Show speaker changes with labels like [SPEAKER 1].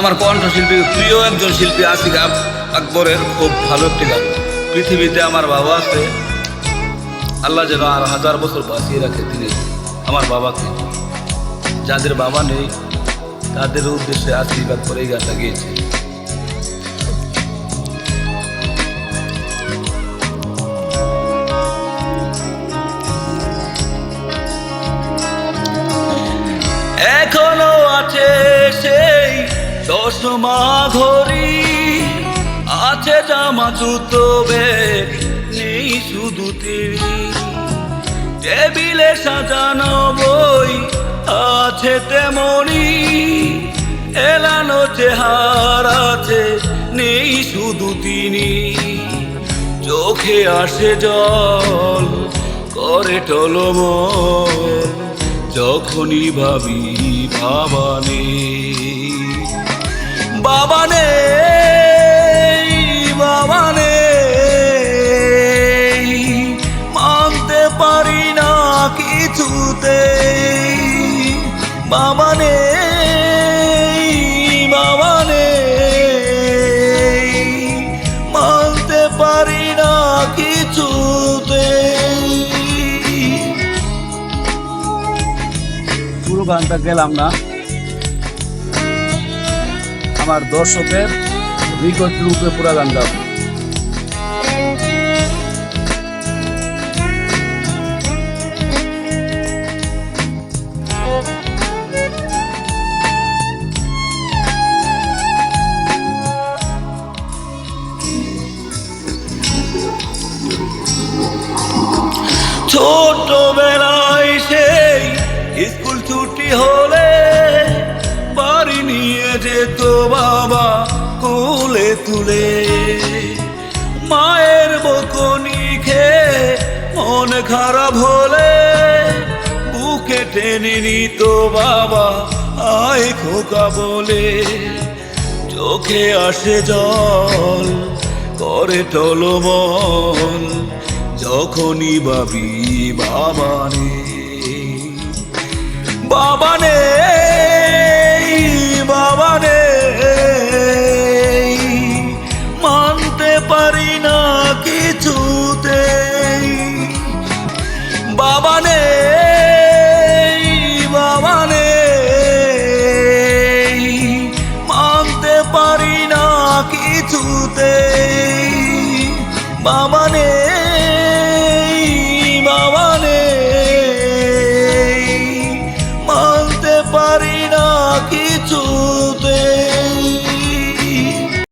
[SPEAKER 1] আমার কণ্ঠশিল্পী প্রিয় একজন শিল্পী আসিফ আকবরের খুব ভালো একটি গান। পৃথিবীতে আমার বাবা আছে, আল্লাহ যেন আর 1000 বছর বাঁচিয়ে রাখে তিনি আমার বাবাকে। যাদের বাবা নেই তাদের উদ্দেশ্যে আসিফ আকবর এই গানটা গিয়েছে। এখনো আছে সেই 10 মা ঘড়ি, আছে জামা জুতো ব্যাগ, নেই শুধু তিনি। টেবিলে সাজানো বই আছে তেমনি, এলানো চেহার আছে, নেই শুধু তিনি। চোখে আসে জল, করে টলমল, যখনই ভাবি বাবা নেই, বাবা নেই, বাবা নেই, মানতে পারি না কিছুতেই। বাবা নেই, বাবা নেই, মানতে পারি না কিছুতেই। পুরো গানটা গেলাম না, আমার দর্শকের রিকোয়েস্ট রূপে পুরো গান গাব। ছোটবেলায় সেই স্কুল ছুটি হলে বাড়ি নিয়ে যেত বাবা কোলে তুলে। মায়ের বকুনি খেয়ে মন খারাপ হলে বুকে টেনে নিত বাবা আয় খোকা বলে। চোখে আসে জল, করে টলমল, যখনই ভাবি বাবা নেই, বাবা নেই, বাবা নেই, মানতে পারি না কিছুতেই। বাবা নেই।